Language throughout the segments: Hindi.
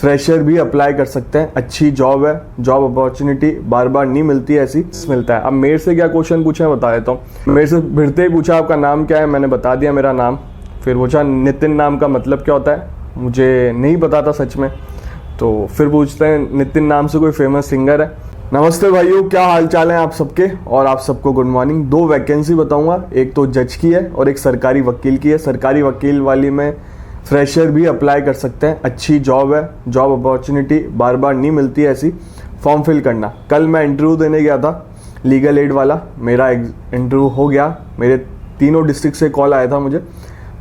फ्रेशर भी अप्लाई कर सकते हैं। अच्छी जॉब है, जॉब अपॉर्चुनिटी बार बार नहीं मिलती, ऐसी मिलता है। अब मेरे से क्या क्वेश्चन पूछे मैं बता देता हूँ। मेरे से भिड़ते ही पूछा आपका नाम क्या है, मैंने बता दिया मेरा नाम। फिर पूछा नितिन नाम का मतलब क्या होता है, मुझे नहीं पता था सच में। तो फिर पूछते हैं नितिन नाम से कोई फेमस सिंगर है। नमस्ते भाइयों, क्या हाल चाल है आप सबके, और आप सबको गुड मॉर्निंग। 2 वैकेंसी बताऊंगा, एक तो जज की है और एक सरकारी वकील की है। सरकारी वकील वाली में फ्रेशर भी अप्लाई कर सकते हैं। अच्छी जॉब है, जॉब अपॉर्चुनिटी बार बार नहीं मिलती है ऐसी। फॉर्म फिल करना। कल मैं इंटरव्यू देने गया था लीगल एड वाला, मेरा इंटरव्यू हो गया। मेरे 3 डिस्ट्रिक्ट से कॉल आया था मुझे,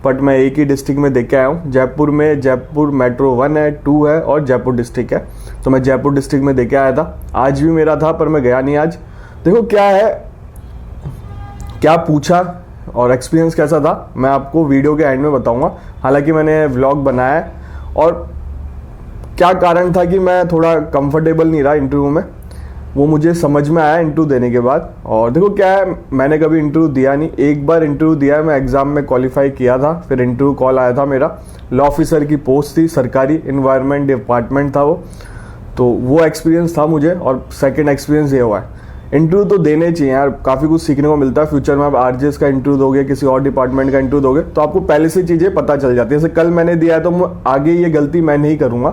बट मैं एक ही डिस्ट्रिक्ट में देख के आया हूँ। जयपुर में जयपुर मेट्रो 1 है, 2 है और जयपुर डिस्ट्रिक्ट है। तो मैं जयपुर डिस्ट्रिक्ट में देख के आया था। आज भी मेरा था पर मैं गया नहीं आज। देखो क्या है, क्या पूछा और एक्सपीरियंस कैसा था मैं आपको वीडियो के एंड में बताऊंगा। हालांकि मैंने व्लॉग बनाया है, और क्या कारण था कि मैं थोड़ा कंफर्टेबल नहीं रहा इंटरव्यू में, वो मुझे समझ में आया इंटरव्यू देने के बाद। और देखो क्या है, मैंने कभी इंटरव्यू दिया नहीं, एक बार इंटरव्यू दिया है, मैं एग्जाम में क्वालिफाई किया था। फिर इंटरव्यू कॉल आया था, मेरा लॉ ऑफिसर की पोस्ट थी, सरकारी इन्वायरमेंट डिपार्टमेंट था वो। तो वो एक्सपीरियंस था मुझे, और सेकेंड एक्सपीरियंस ये हुआ है। इंटरव्यू तो देने चाहिए यार, काफ़ी कुछ सीखने को मिलता है। फ्यूचर में आप आरजेएस का इंटरव्यू दोगे, किसी और डिपार्टमेंट का इंटरव्यू दोगे, तो आपको पहले से चीज़ें पता चल जाती है। जैसे कल मैंने दिया है, तो आगे ये गलती मैं नहीं करूँगा।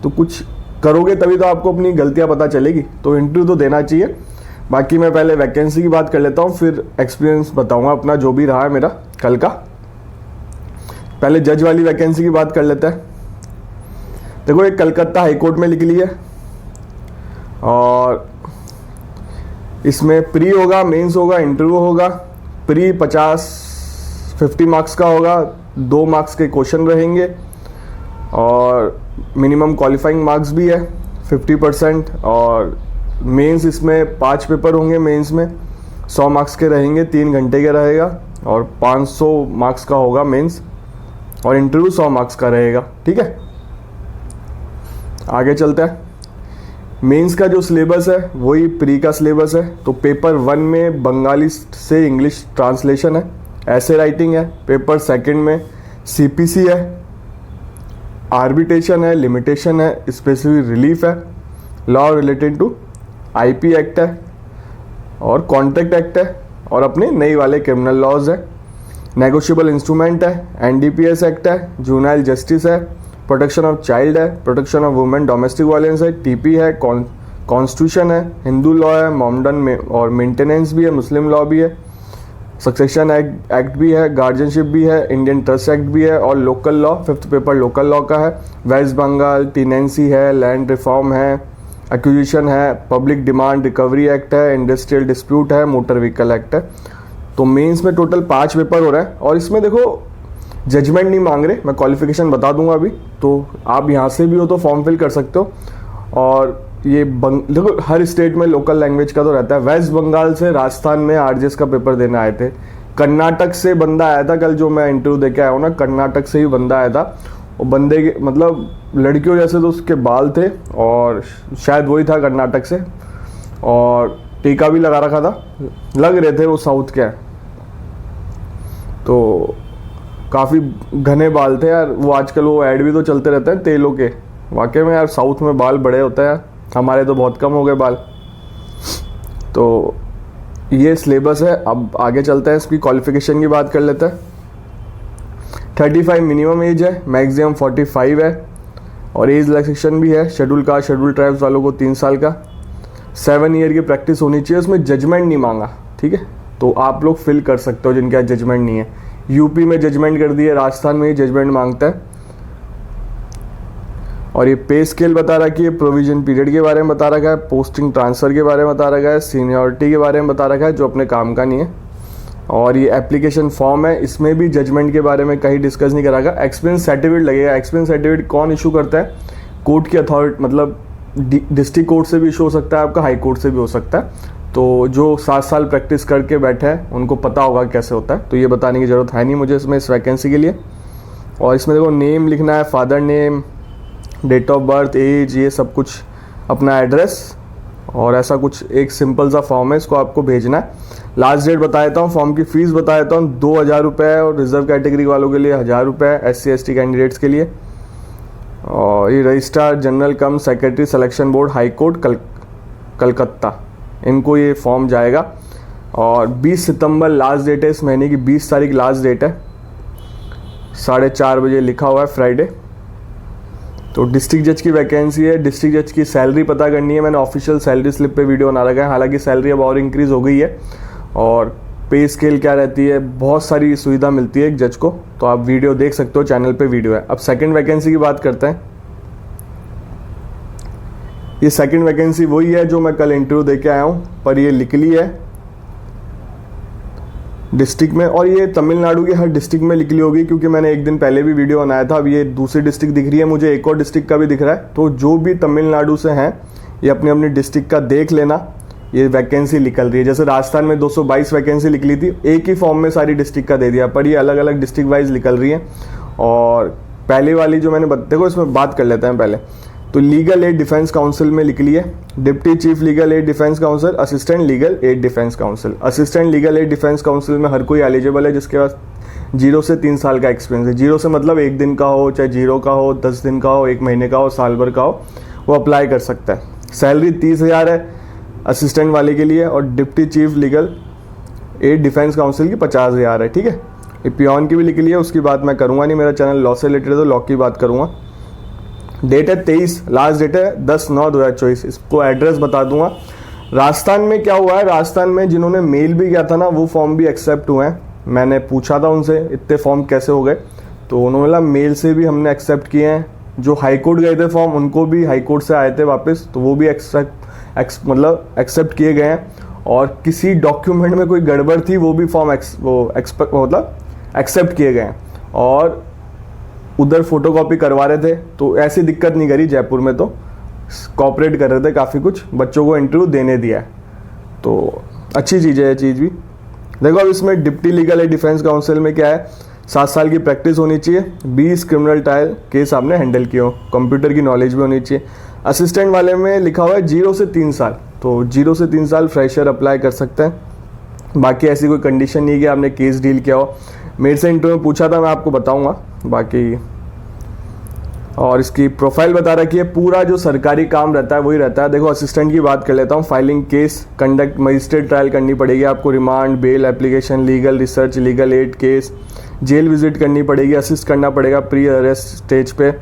तो कुछ करोगे तभी तो आपको अपनी गलतियाँ पता चलेगी। तो इंटरव्यू तो देना चाहिए। बाकी मैं पहले वैकेंसी की बात कर लेता हूँ, फिर एक्सपीरियंस बताऊँगा अपना जो भी रहा है मेरा कल का। पहले जज वाली वैकेंसी की बात कर लेते हैं। देखो, एक कलकत्ता हाईकोर्ट में निकली है, और इसमें प्री होगा, मेंस होगा, इंटरव्यू होगा। प्री 50 मार्क्स का होगा, 2 मार्क्स के क्वेश्चन रहेंगे, और मिनिमम क्वालिफाइंग मार्क्स भी है 50%। और मेंस इसमें 5 पेपर होंगे, मेंस में 100 मार्क्स के रहेंगे, 3 घंटे का रहेगा, और 500 मार्क्स का होगा मेंस, और इंटरव्यू 100 मार्क्स का रहेगा। ठीक है, आगे चलते हैं। मेंस का जो सिलेबस है वही प्री का सिलेबस है। तो पेपर 1 में बंगाली से इंग्लिश ट्रांसलेशन है, ऐसे राइटिंग है। पेपर 2 में सीपीसी है, आर्बिट्रेशन है, लिमिटेशन है, स्पेसिफिक रिलीफ है, law related to IP act है, और कॉन्ट्रैक्ट एक्ट है, और अपने नई वाले क्रिमिनल लॉज है। नेगोशिएबल इंस्ट्रूमेंट है, एनडीपीएस एक्ट है, जूनाइल जस्टिस है, प्रोटेक्शन ऑफ चाइल्ड है, protection of women domestic violence है, टीपी है, कॉन्स्टिट्यूशन है, हिंदू लॉ है, मॉमडन में और मेंटेनेंस भी है, मुस्लिम लॉ भी है, सक्सेशन एक्ट भी है, गार्जियनशिप भी है, इंडियन ट्रस्ट एक्ट भी है, और local law 5th paper local law का है। वेस्ट बंगाल टीनेंसी है, लैंड रिफॉर्म है, एक्विजिशन है, पब्लिक डिमांड रिकवरी एक्ट है, इंडस्ट्रियल डिस्प्यूट है, मोटर व्हीकल एक्ट है। तो मेंस में टोटल 5 पेपर हो रहा है, और इसमें देखो जजमेंट नहीं मांग रहे, मैं क्वालिफिकेशन बता दूंगा अभी। तो आप यहाँ से भी हो तो फॉर्म फिल कर सकते हो। और ये देखो, हर स्टेट में लोकल लैंग्वेज का तो रहता है। वेस्ट बंगाल से राजस्थान में आरजेएस का पेपर देने आए थे। कर्नाटक से बंदा आया था, कल जो मैं इंटरव्यू दे के आया हूँ ना, कर्नाटक से ही बंदा आया था। और बंदे के मतलब लड़कियों जैसे तो उसके बाल थे, और शायद वही था कर्नाटक से, और टीका भी लगा रखा था, लग रहे थे वो साउथ के। तो काफ़ी घने बाल थे यार। वो आजकल वो ऐड भी तो चलते रहते हैं तेलों के, वाकई में यार साउथ में बाल बड़े होते हैं, हमारे तो बहुत कम हो गए बाल। तो ये सिलेबस है। अब आगे चलते हैं, इसकी क्वालिफिकेशन की बात कर लेते हैं। 35 मिनिमम एज है, मैक्सिमम 45 है, और एज रिलैक्सेशन भी है। शेड्यूल कास्ट शेड्यूल ट्राइब्स वालों को 3 साल का। 7 ईयर की प्रैक्टिस होनी चाहिए। उसमें जजमेंट नहीं मांगा, ठीक है। तो आप लोग फिल कर सकते हो जिनके यहाँ जजमेंट नहीं है। यूपी में जजमेंट कर दिए, राजस्थान में ही जजमेंट मांगता है। और ये पे स्केल बता रखी है, प्रोविजन पीरियड के बारे में बता रखा है, पोस्टिंग ट्रांसफ़र के बारे में बता रखा है, सीनियरिटी के बारे में बता रखा है जो अपने काम का नहीं है। और ये एप्लीकेशन फॉर्म है, इसमें भी जजमेंट के बारे में कहीं डिस्कस नहीं करा गया। एक्सपीरियंस सर्टिफिकेट लगेगा। एक्सपीरियंस सर्टिफिकेट कौन इशू करता है? कोर्ट की अथॉरिटी, मतलब डिस्ट्रिक्ट कोर्ट से भी इशू हो सकता है आपका, हाई कोर्ट से भी हो सकता है। तो जो 7 साल प्रैक्टिस करके बैठे हैं उनको पता होगा कैसे होता है। तो ये बताने की ज़रूरत है नहीं मुझे इसमें, इस वैकेंसी के लिए। और इसमें देखो नेम लिखना है, father name, date of birth, age, ये सब कुछ, अपना एड्रेस, और ऐसा कुछ एक सिंपल सा फॉर्म है, इसको आपको भेजना है। लास्ट डेट बता देता हूँ, फॉर्म की फ़ीस बता देता हूँ, 2000 रुपये है, और रिजर्व कैटेगरी वालों के लिए 1000 रुपये है, SC ST कैंडिडेट्स के लिए। और ये registrar general cum secretary selection board high court Calcutta, इनको ये फॉर्म जाएगा। और 20 सितंबर लास्ट डेट है, इस महीने की 20 तारीख लास्ट डेट है, 4:30 बजे लिखा हुआ है फ्राइडे। तो डिस्ट्रिक्ट जज की वैकेंसी है। डिस्ट्रिक्ट जज की सैलरी पता करनी है, मैंने ऑफिशियल सैलरी स्लिप पे वीडियो बना रखा है। हालांकि सैलरी अब और इंक्रीज़ हो गई है और पे स्केल क्या रहती है, बहुत सारी सुविधा मिलती है एक जज को, तो आप वीडियो देख सकते हो, चैनल पे वीडियो है। अब सेकंड वैकेंसी की बात करते हैं। ये सेकंड वैकेंसी वही है जो मैं कल इंटरव्यू दे के आया हूँ, पर ये निकली है डिस्ट्रिक्ट में, और ये तमिलनाडु के हर डिस्ट्रिक्ट में निकली होगी, क्योंकि मैंने एक दिन पहले भी वीडियो बनाया था। अब ये दूसरी डिस्ट्रिक्ट दिख रही है मुझे, एक और डिस्ट्रिक्ट का भी दिख रहा है। तो जो भी तमिलनाडु से हैं ये अपनी अपनी डिस्ट्रिक्ट का देख लेना, ये वैकेंसी निकल रही है। जैसे राजस्थान में 222 वैकेंसी निकली थी, एक ही फॉर्म में सारी डिस्ट्रिक्ट का दे दिया, पर ये अलग अलग डिस्ट्रिक्ट वाइज निकल रही है। और पहले वाली जो मैंने देखो इसमें बात कर लेते हैं पहले। तो लीगल एड डिफेंस काउंसिल में निकली है, deputy chief legal aid defence council, assistant legal aid defence council. Assistant legal aid defence council में हर कोई एलिजिबल है जिसके पास 0 से 3 साल का एक्सपीरियंस है। 0 से मतलब 1 दिन का हो, चाहे 0 का हो, 10 दिन का हो, 1 महीने का हो, साल भर का हो, वो अप्लाई कर सकता है। सैलरी 30,000 है असिस्टेंट वाले के लिए, और deputy chief legal aid defence council की 50,000 है। ठीक है, ये पियोन की भी लिखी ली है, उसकी बात मैं करूँगा नहीं, मेरा चैनल लॉ से रिलेटेड है तो लॉ की बात करूँगा। डेट है 23, लास्ट डेट है 10/9/2024। इसको एड्रेस बता दूंगा। राजस्थान में क्या हुआ है, राजस्थान में जिन्होंने मेल भी किया था ना, वो फॉर्म भी एक्सेप्ट हुए हैं। मैंने पूछा था उनसे इतने फॉर्म कैसे हो गए, तो उन्होंने बोला मेल से भी हमने एक्सेप्ट किए हैं। जो हाई कोर्ट गए थे फॉर्म, उनको भी हाई कोर्ट से आए थे वापस, तो वो भी एक्सेप्ट किए गए हैं। और किसी डॉक्यूमेंट में कोई गड़बड़ थी, वो भी फॉर्म एक्सेप्ट किए गए हैं। और उधर फोटोकॉपी करवा रहे थे, तो ऐसी दिक्कत नहीं करी। जयपुर में तो कॉपरेट कर रहे थे काफ़ी, कुछ बच्चों को इंटरव्यू देने दिया है, तो अच्छी चीज़ है ये चीज़ भी। देखो अब इसमें deputy legal aid defence council में क्या है, 7 साल की प्रैक्टिस होनी चाहिए, 20 क्रिमिनल ट्रायल केस आपने हैंडल किए हो, कंप्यूटर की नॉलेज भी होनी चाहिए। असिस्टेंट वाले में लिखा हुआ है 0 से 3 साल, तो 0 से 3 साल फ्रेशर अप्लाई कर सकते हैं। बाकी ऐसी कोई कंडीशन नहीं है कि आपने केस डील किया हो। मेरे से इंटरव्यू में पूछा था, मैं आपको बताऊंगा बाकी। और इसकी प्रोफाइल बता रखी है, पूरा जो सरकारी काम रहता है वही रहता है। देखो असिस्टेंट की बात कर लेता हूँ। Filing case conduct, magistrate trial करनी पड़ेगी आपको, remand, bail application, legal research, legal aid case, jail visit करनी पड़ेगी, असिस्ट करना पड़ेगा प्री अरेस्ट स्टेज पे,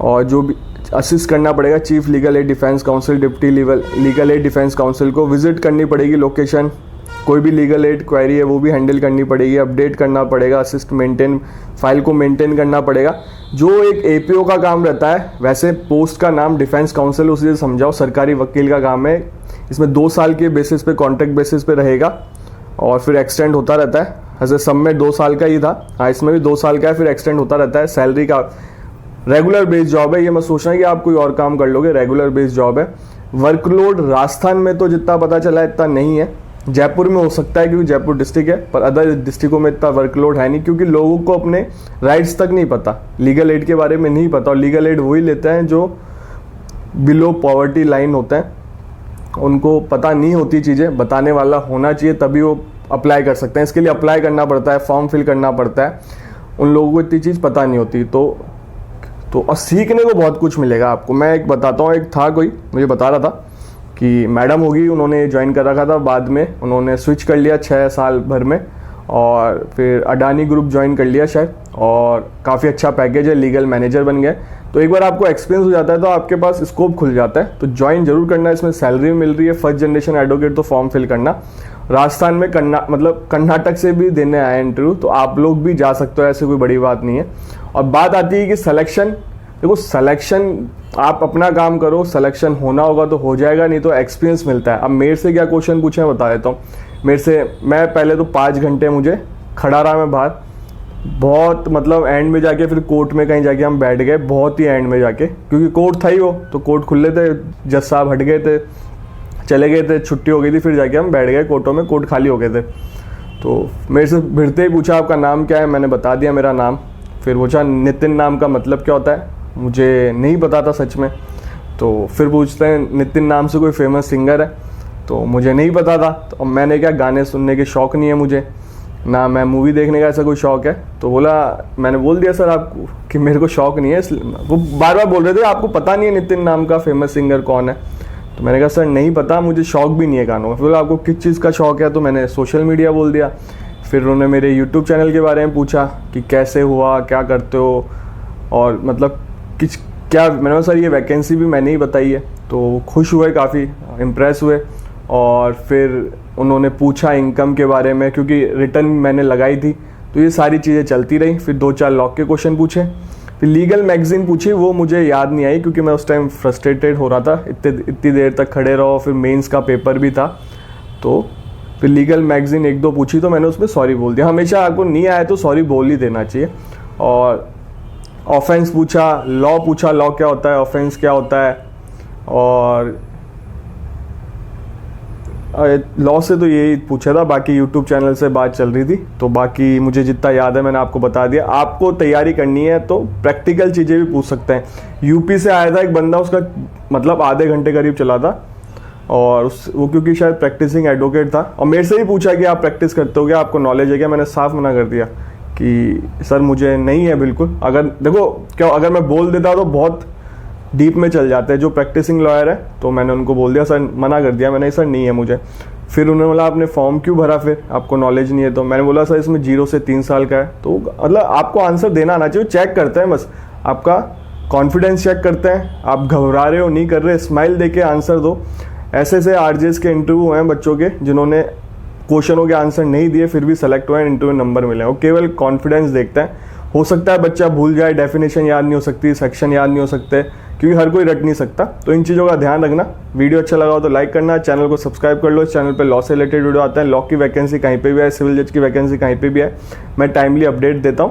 और जो भी असिस्ट करना पड़ेगा chief legal aid defence council, deputy legal aid defence council को विजिट करनी पड़ेगी लोकेशन, कोई भी लीगल एड क्वेरी है वो भी हैंडल करनी पड़ेगी, अपडेट करना पड़ेगा, असिस्ट मेंटेन, फाइल को मेंटेन करना पड़ेगा। जो एक एपीओ का काम रहता है, वैसे पोस्ट का नाम डिफेंस काउंसिल, उसे समझाओ सरकारी वकील का काम है। इसमें 2 साल के बेसिस पे, कॉन्ट्रैक्ट बेसिस पे रहेगा, और फिर एक्सटेंड होता रहता है। ऐसे सब में 2 साल का ही था, हाँ इसमें भी 2 साल का है, फिर एक्सटेंड होता रहता है। सैलरी का रेगुलर बेस्ड जॉब है, ये मत सोचना कि आप कोई और काम कर लोगे, रेगुलर बेस्ड जॉब है। वर्कलोड राजस्थान में तो जितना पता चला इतना नहीं है, जयपुर में हो सकता है क्योंकि जयपुर डिस्ट्रिक्ट है, पर अदर डिस्ट्रिक्टों में इतना वर्कलोड है नहीं, क्योंकि लोगों को अपने राइट्स तक नहीं पता, लीगल एड के बारे में नहीं पता। और लीगल एड वही लेते हैं जो बिलो पॉवर्टी लाइन होते हैं, उनको पता नहीं होती चीज़ें, बताने वाला होना चाहिए तभी वो अप्लाई कर सकते हैं। इसके लिए अप्लाई करना पड़ता है, फॉर्म फिल करना पड़ता है, उन लोगों को इतनी चीज़ पता नहीं होती। तो और सीखने को बहुत कुछ मिलेगा आपको। मैं एक बताता हूँ, एक था कोई मुझे बता रहा था कि मैडम होगी, उन्होंने ज्वाइन कर रखा था, बाद में उन्होंने स्विच कर लिया 6 साल भर में, और फिर अडानी ग्रुप ज्वाइन कर लिया शायद, और काफ़ी अच्छा पैकेज है, लीगल मैनेजर बन गए। तो एक बार आपको एक्सपीरियंस हो जाता है तो आपके पास स्कोप खुल जाता है, तो ज्वाइन जरूर करना। इसमें सैलरी भी मिल रही है, फर्स्ट जनरेशन एडवोकेट, तो फॉर्म फिल करना। राजस्थान में कर्नाटक से भी देने आए इंटरव्यू, तो आप लोग भी जा सकते हो, ऐसे कोई बड़ी बात नहीं है। और बात आती है कि सिलेक्शन, देखो सिलेक्शन आप अपना काम करो, सिलेक्शन होना होगा तो हो जाएगा, नहीं तो एक्सपीरियंस मिलता है। अब मेरे से क्या क्वेश्चन पूछे बता देता हूँ। मैं पहले तो 5 घंटे मुझे खड़ा रहा मैं बाहर, बहुत मतलब एंड में जाके, फिर कोर्ट में कहीं जाके हम बैठ गए, बहुत ही एंड में जाके, क्योंकि कोर्ट था ही वो, तो कोर्ट खुले थे, जज साहब हट गए थे, चले गए थे, छुट्टी हो गई थी, फिर जाके हम बैठ गए कोर्टों में, कोर्ट खाली हो गए थे। तो मेरे से भिड़ते ही पूछा आपका नाम क्या है, मैंने बता दिया मेरा नाम। फिर पूछा नितिन नाम का मतलब क्या होता है, मुझे नहीं पता था सच में। तो फिर पूछते हैं नितिन नाम से कोई फेमस सिंगर है, तो मुझे नहीं पता था। तो मैंने क्या, गाने सुनने के शौक़ नहीं है मुझे, ना मैं मूवी देखने का ऐसा कोई शौक है। तो बोला, मैंने बोल दिया सर आपको कि मेरे को शौक नहीं है। वो बार बार बोल रहे थे आपको पता नहीं है नितिन नाम का फेमस सिंगर कौन है। तो मैंने कहा सर नहीं पता, मुझे शौक भी नहीं है गानों का। फिर बोला आपको किस चीज़ का शौक है, तो मैंने सोशल मीडिया बोल दिया। फिर उन्होंने मेरे यूट्यूब चैनल के बारे में पूछा कि कैसे हुआ, क्या करते हो, और मतलब किस क्या। मैंने कहा सर ये वैकेंसी भी मैंने ही बताई है। तो वो खुश हुए, काफ़ी इम्प्रेस हुए। और फिर उन्होंने पूछा इनकम के बारे में, क्योंकि रिटर्न मैंने लगाई थी। तो ये सारी चीज़ें चलती रही। फिर 2-4 लॉ के क्वेश्चन पूछे। फिर लीगल मैगजीन पूछी, वो मुझे याद नहीं आई क्योंकि मैं उस टाइम फ्रस्ट्रेटेड हो रहा था। इतनी देर तक खड़े रहो, फिर मेंस का पेपर भी था। तो फिर लीगल मैगजीन 1-2 पूछी, तो मैंने उसमें सॉरी बोल दिया। हमेशा आपको नहीं आया तो सॉरी बोल ही देना चाहिए। और ऑफेंस पूछा, लॉ पूछा, लॉ क्या होता है, ऑफेंस क्या होता है। और लॉ से तो यही पूछा था, बाकी यूट्यूब चैनल से बात चल रही थी। तो बाकी मुझे जितना याद है मैंने आपको बता दिया। आपको तैयारी करनी है तो प्रैक्टिकल चीज़ें भी पूछ सकते हैं। यूपी से आया था एक बंदा, उसका मतलब आधे घंटे करीब चला था। और वो क्योंकि शायद प्रैक्टिसिंग एडवोकेट था, और मेरे से ही पूछा कि आप प्रैक्टिस करते हो क्या, आपको नॉलेज है क्या। मैंने साफ मना कर दिया कि सर मुझे नहीं है बिल्कुल। अगर देखो क्या, अगर मैं बोल देता तो बहुत डीप में चल जाते हैं जो प्रैक्टिसिंग लॉयर है। तो मैंने उनको बोल दिया, सर मना कर दिया मैंने, सर नहीं है मुझे। फिर उन्होंने बोला आपने फॉर्म क्यों भरा, फिर आपको नॉलेज नहीं है। तो मैंने बोला सर इसमें 0 से 3 साल का है। तो मतलब आपको आंसर देना आना चाहिए। चेक करते हैं बस, आपका कॉन्फिडेंस चेक करते हैं, आप घबरा रहे हो नहीं कर रहे, स्माइल दे के आंसर दो। ऐसे ऐसे आरजेस के इंटरव्यू हैं बच्चों के जिन्होंने क्वेश्चनों के आंसर नहीं दिए फिर भी सेलेक्ट हुए, इंटरव्यू नंबर मिले। वो केवल कॉन्फिडेंस देखते हैं। हो सकता है बच्चा भूल जाए, डेफिनेशन याद नहीं हो सकती, सेक्शन याद नहीं हो सकते, क्योंकि हर कोई रट नहीं सकता। तो इन चीज़ों का ध्यान रखना। वीडियो अच्छा लगा हो तो लाइक करना, चैनल को सब्सक्राइब कर लो। इस चैनल पे लॉ से रिलेटेड वीडियो आता है। लॉ की वैकेंसी कहीं पे भी है, सिविल जज की वैकेंसी कहीं पे भी है, मैं टाइमली अपडेट देता हूँ।